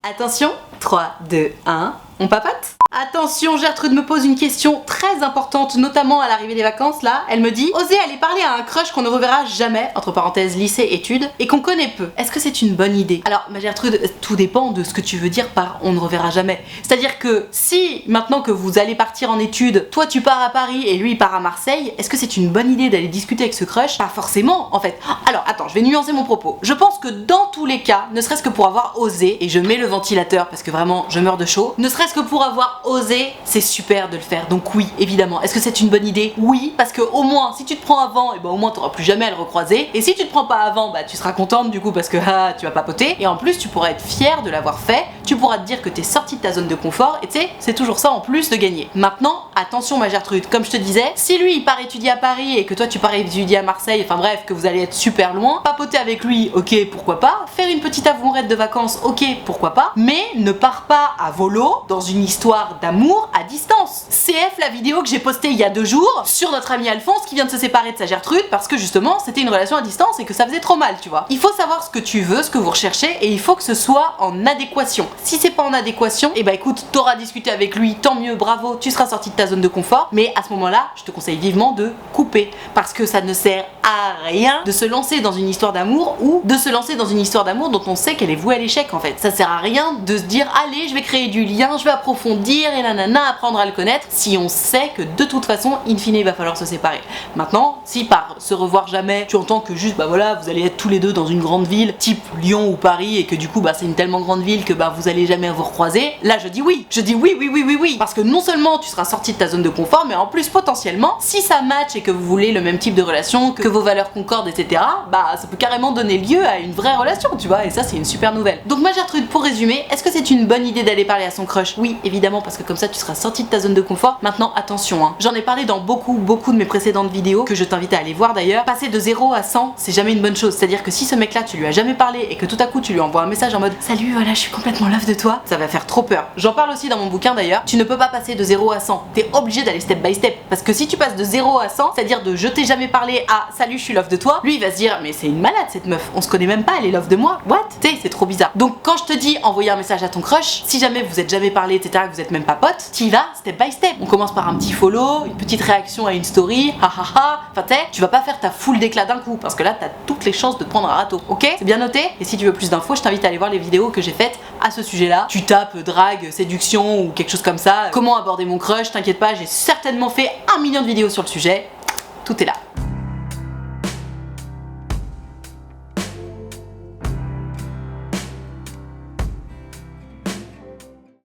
Attention, 3, 2, 1, on papote? Attention, Gertrude me pose une question très importante, notamment à l'arrivée des vacances là. Elle me dit: oser aller parler à un crush qu'on ne reverra jamais, entre parenthèses lycée études, et qu'on connaît peu. Est-ce que c'est une bonne idée? Alors, ma Gertrude, tout dépend de ce que tu veux dire par on ne reverra jamais. C'est-à-dire que si maintenant que vous allez partir en études, toi tu pars à Paris et lui il part à Marseille, est-ce que c'est une bonne idée d'aller discuter avec ce crush? Pas forcément en fait. Alors attends, je vais nuancer mon propos. Je pense que dans tous les cas, ne serait-ce que pour avoir osé, et je mets le ventilateur parce que vraiment je meurs de chaud, ne serait-ce que pour avoir osé, c'est super de le faire. Donc oui, évidemment. Est-ce que c'est une bonne idée? Oui, parce que au moins si tu te prends avant, et ben au moins t'auras plus jamais à le recroiser. Et si tu te prends pas avant, bah tu seras contente du coup parce que tu vas papoter. Et en plus tu pourras être fière de l'avoir fait. Tu pourras te dire que t'es sortie de ta zone de confort. Et tu sais, c'est toujours ça en plus de gagner. Maintenant, attention ma Gertrude, comme je te disais, si lui il part étudier à Paris et que toi tu pars étudier à Marseille, enfin bref, que vous allez être super loin, papoter avec lui, ok, pourquoi pas. Faire une petite amourette de vacances, ok, pourquoi pas. Mais ne pars pas à volo dans une histoire d'amour à distance. CF la vidéo que j'ai postée il y a 2 jours sur notre ami Alphonse qui vient de se séparer de sa Gertrude parce que justement c'était une relation à distance et que ça faisait trop mal, tu vois. Il faut savoir ce que tu veux, ce que vous recherchez, et il faut que ce soit en adéquation. Si c'est pas en adéquation, et bah écoute, t'auras discuté avec lui, tant mieux, bravo, tu seras sorti de ta zone de confort, mais à ce moment-là, je te conseille vivement de couper parce que ça ne sert à rien de se lancer dans une histoire d'amour ou de se lancer dans une histoire d'amour dont on sait qu'elle est vouée à l'échec en fait. Ça sert à rien de se dire allez, je vais créer du lien, je vais approfondir et nanana, apprendre à le connaître, si on sait que de toute façon, in fine, il va falloir se séparer. Maintenant, si par se revoir jamais, tu entends que juste, bah voilà, vous allez être tous les deux dans une grande ville, type Lyon ou Paris, et que du coup, bah c'est une tellement grande ville que bah vous allez jamais vous recroiser, là je dis oui. Je dis oui. Parce que non seulement tu seras sorti de ta zone de confort, mais en plus potentiellement, si ça match et que vous voulez le même type de relation, que vos valeurs concordent, etc., bah ça peut carrément donner lieu à une vraie relation, tu vois, et ça c'est une super nouvelle. Donc ma Gertrude, pour résumer, est-ce que c'est une bonne idée d'aller parler à son crush? Oui, évidemment, parce que comme ça tu seras sorti de ta zone de confort. Maintenant attention, hein. J'en ai parlé dans beaucoup de mes précédentes vidéos, que je t'invite à aller voir d'ailleurs. Passer de 0 à 100, c'est jamais une bonne chose. C'est-à-dire que si ce mec là tu lui as jamais parlé et que tout à coup tu lui envoies un message en mode salut, voilà, je suis complètement love de toi, ça va faire trop peur. J'en parle aussi dans mon bouquin d'ailleurs. Tu ne peux pas passer de 0 à 100, t'es obligé d'aller step by step, parce que si tu passes de 0 à 100, c'est-à-dire de je t'ai jamais parlé à salut, je suis love de toi, lui il va se dire mais c'est une malade cette meuf, on se connaît même pas, elle est love de moi, what? Tu sais, c'est trop bizarre. Donc quand je te dis envoyer un message à ton crush, si jamais vous êtes jamais parlé, etc., que vous êtes même pas potes, t'y vas step by step. On commence par un petit follow, une petite réaction à une story, hahaha, enfin tu vas pas faire ta full d'éclat d'un coup, parce que là t'as toutes les chances de te prendre un râteau, ok? C'est bien noté? Et si tu veux plus d'infos, je t'invite à aller voir les vidéos que j'ai faites à ce sujet là. Tu tapes drague, séduction ou quelque chose comme ça, comment aborder mon crush, t'inquiète pas, j'ai certainement fait 1 million de vidéos sur le sujet, tout est là.